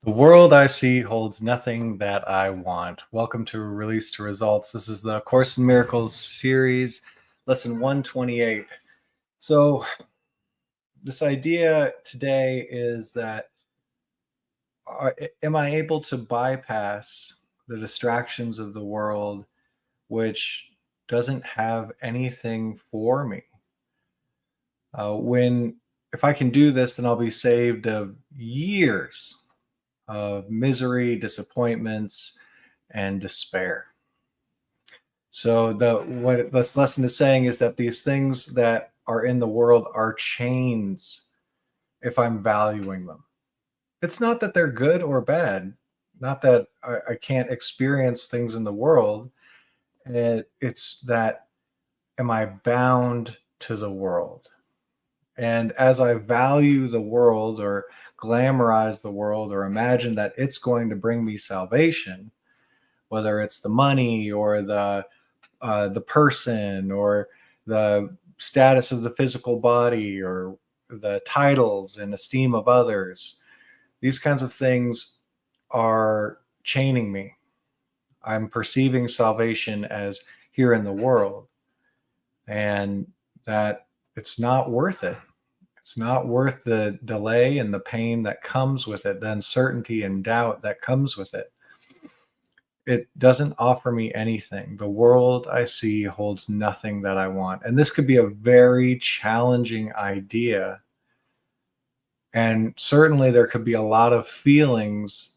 The world I see holds nothing that I want. Welcome to Release to Results. This is the Course in Miracles series, lesson 128. So, this idea today is that am I able to bypass the distractions of the world, which doesn't have anything for me? If I can do this, then I'll be saved of years of misery, disappointments, and despair. So what this lesson is saying is that these things that are in the world are chains if I'm valuing them. It's not that they're good or bad, not that I can't experience things in the world. It's that, am I bound to the world? And as I value the world or glamorize the world or imagine that it's going to bring me salvation, whether it's the money or the person or the status of the physical body or the titles and esteem of others, these kinds of things are chaining me. I'm perceiving salvation as here in the world, and that it's not worth it. It's not worth the delay and the pain that comes with it, the uncertainty and doubt that comes with it. It doesn't offer me anything. The world I see holds nothing that I want. And this could be a very challenging idea. And certainly there could be a lot of feelings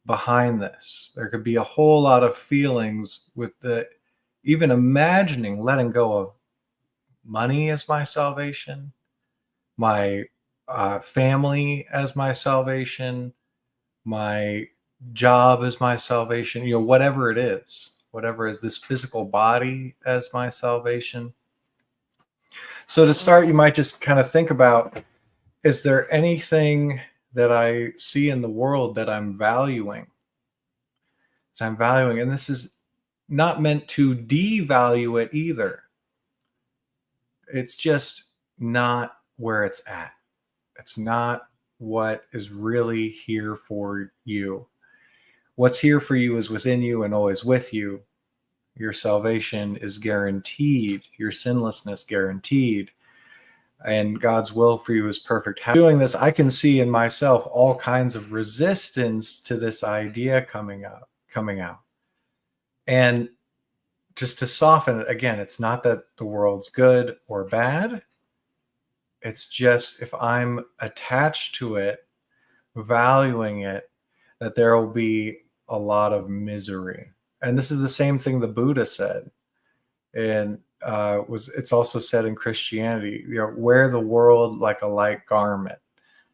behind this. There could be a whole lot of feelings with even imagining letting go of money as my salvation, my family as my salvation, my job as my salvation, whatever it is, whatever is this physical body as my salvation. So to start, you might just kind of think about, is there anything that I see in the world that I'm valuing? And this is not meant to devalue it either. It's just not where it's at. It's not what is really here for you. What's here for you is within you and always with you. Your salvation is guaranteed, your sinlessness guaranteed, and God's will for you is perfect. Doing this, I can see in myself all kinds of resistance to this idea coming out. And just to soften it, again, it's not that the world's good or bad. It's just if I'm attached to it, valuing it, that there will be a lot of misery. And this is the same thing the Buddha said. And it's also said in Christianity, wear the world like a light garment,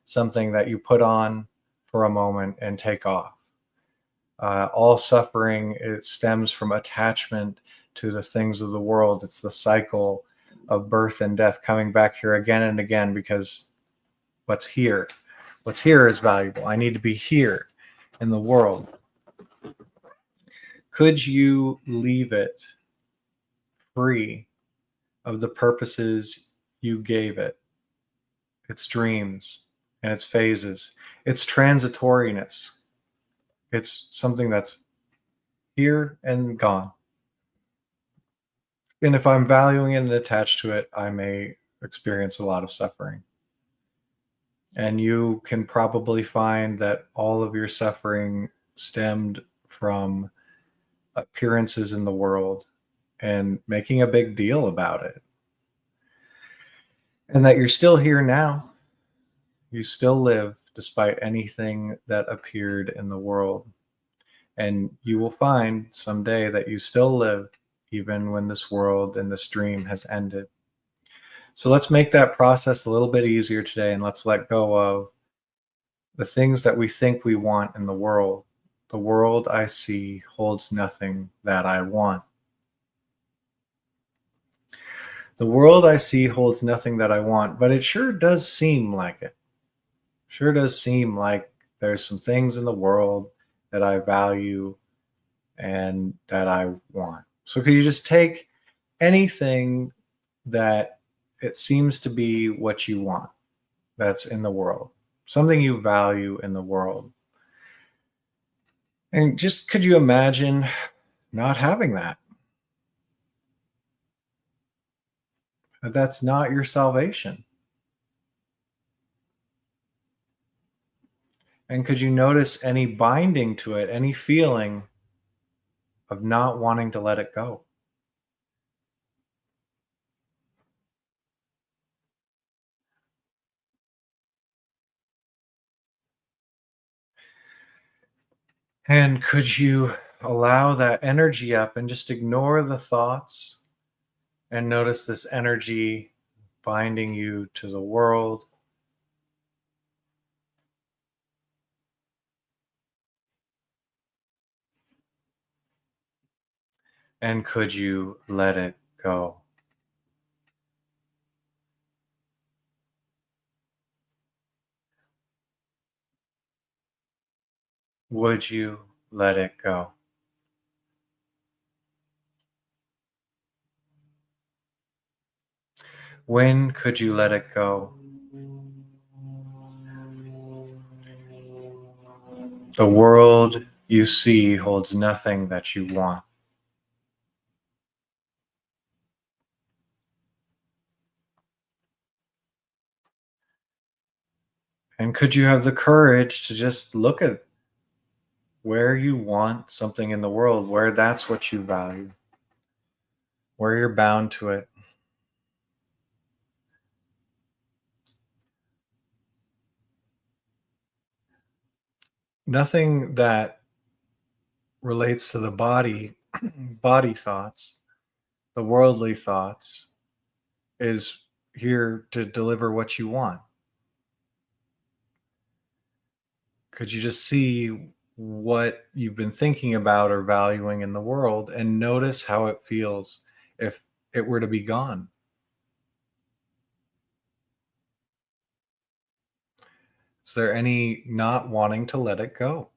something that you put on for a moment and take off. All suffering, it stems from attachment to the things of the world. It's the cycle of birth and death, coming back here again and again, because what's here is valuable. I need to be here in the world. Could you leave it free of the purposes you gave it, its dreams and its phases, its transitoriness? It's something that's here and gone. And if I'm valuing it and attached to it, I may experience a lot of suffering. And you can probably find that all of your suffering stemmed from appearances in the world and making a big deal about it. And that you're still here now. You still live despite anything that appeared in the world. And you will find someday that you still live even when this world and this dream has ended. So let's make that process a little bit easier today, and let's let go of the things that we think we want in the world. The world I see holds nothing that I want. The world I see holds nothing that I want, but it sure does seem like it. Sure does seem like there's some things in the world that I value and that I want. So could you just take anything that it seems to be what you want that's in the world, something you value in the world, And just could you imagine not having that? That's not your salvation. And could you notice any binding to it, any feeling of not wanting to let it go? And could you allow that energy up and just ignore the thoughts and notice this energy binding you to the world? And could you let it go? Would you let it go? When could you let it go? The world you see holds nothing that you want. And could you have the courage to just look at where you want something in the world, where that's what you value, where you're bound to it? Nothing that relates to the body, body thoughts, the worldly thoughts, is here to deliver what you want. Could you just see what you've been thinking about or valuing in the world and notice how it feels if it were to be gone? Is there any not wanting to let it go?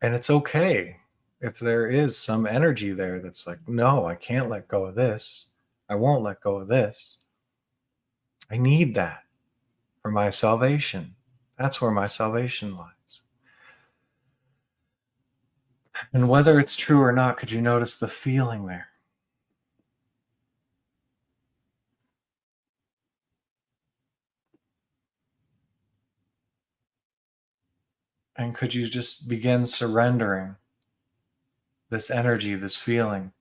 And it's okay if there is some energy there that's like, no, I can't let go of this. I won't let go of this. I need that for my salvation. That's where my salvation lies. And whether it's true or not, could you notice the feeling there? And could you just begin surrendering this energy, this feeling?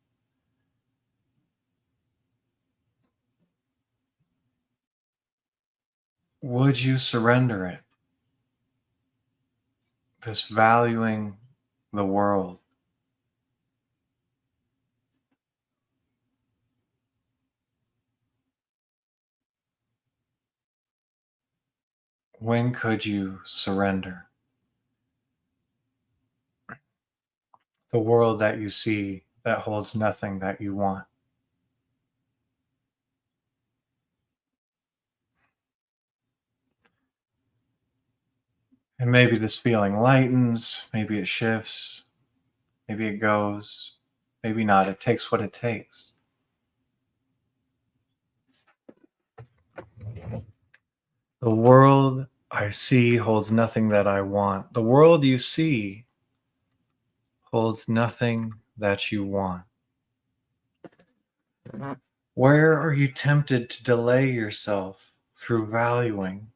Would you surrender it? This valuing the world. When could you surrender the world that you see that holds nothing that you want? And maybe this feeling lightens, maybe it shifts, maybe it goes, maybe not. It takes what it takes. The world I see holds nothing that I want. The world you see holds nothing that you want. Where are you tempted to delay yourself through valuing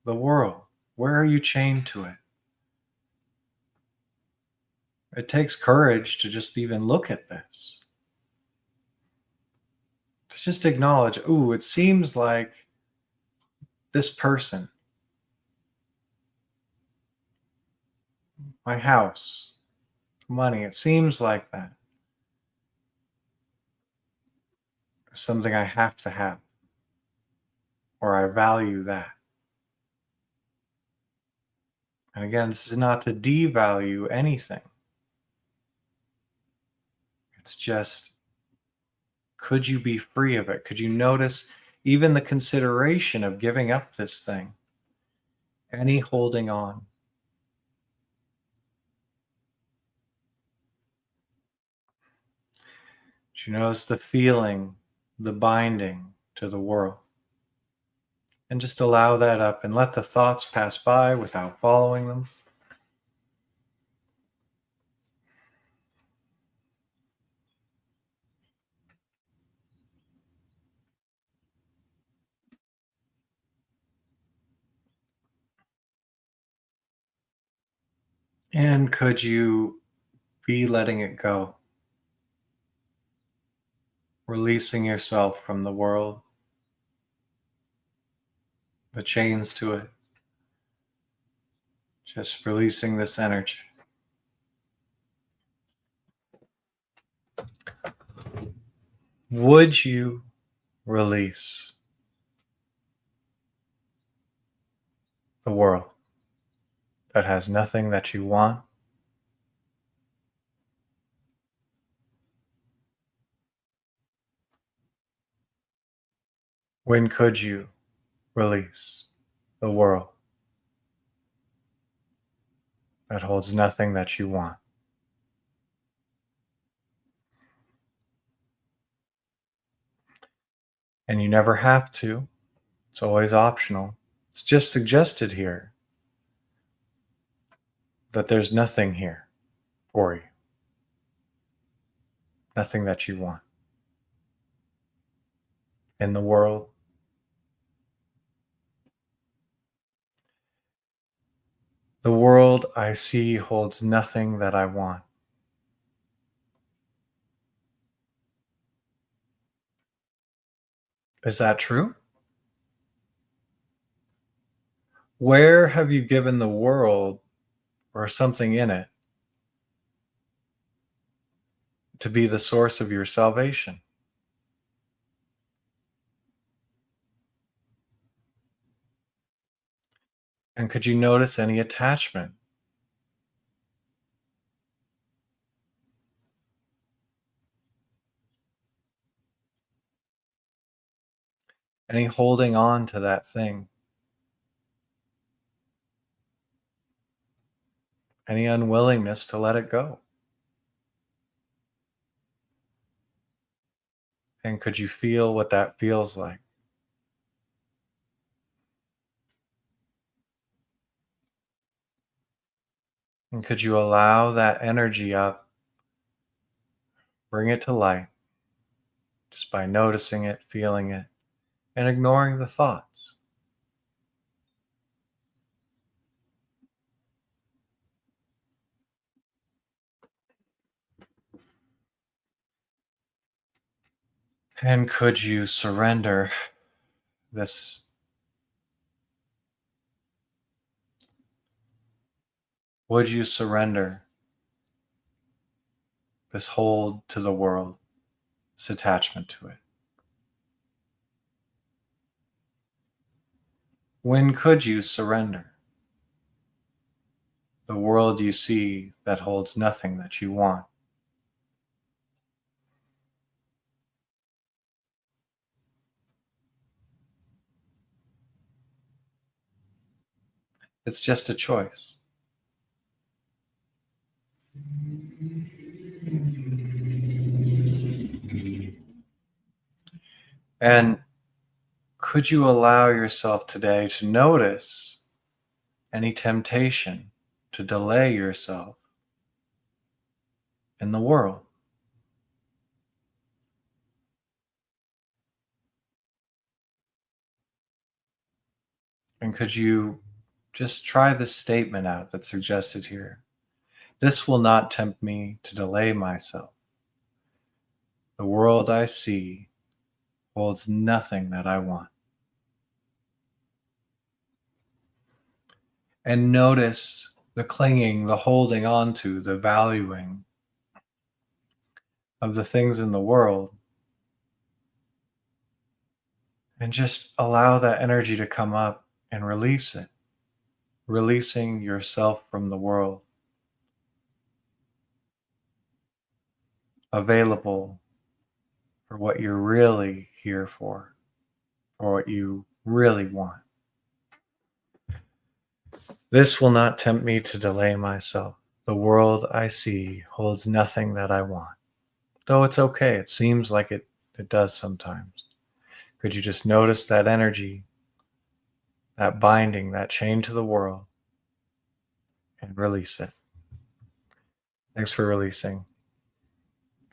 the world? Where are you chained to it? It takes courage to just even look at this. To just acknowledge, ooh, it seems like this person, my house, money, it seems like that is something I have to have, or I value that. And again, this is not to devalue anything. It's just, could you be free of it? Could you notice even the consideration of giving up this thing? Any holding on? Do you notice the feeling, the binding to the world? And just allow that up and let the thoughts pass by without following them. And could you be letting it go? Releasing yourself from the world, the chains to it, just releasing this energy. Would you release the world that has nothing that you want? When could you release the world that holds nothing that you want? And you never have to. It's always optional. It's just suggested here that there's nothing here for you, nothing that you want in the world. The world I see holds nothing that I want. Is that true? Where have you given the world or something in it to be the source of your salvation? And could you notice any attachment? Any holding on to that thing? Any unwillingness to let it go? And could you feel what that feels like? And could you allow that energy up, bring it to light, just by noticing it, feeling it, and ignoring the thoughts? And could you surrender this? Would you surrender this hold to the world, this attachment to it? When could you surrender the world you see that holds nothing that you want? It's just a choice. And could you allow yourself today to notice any temptation to delay yourself in the world? And could you just try this statement out that's suggested here? This will not tempt me to delay myself. The world I see holds nothing that I want. And notice the clinging, the holding on to, the valuing of the things in the world. And just allow that energy to come up and release it, releasing yourself from the world, available for what you're really here for, or what you really want. This will not tempt me to delay myself. The world I see holds nothing that I want. Though it's okay, it seems like it does sometimes. Could you just notice that energy, that binding, that chain to the world, and release it? Thanks for releasing.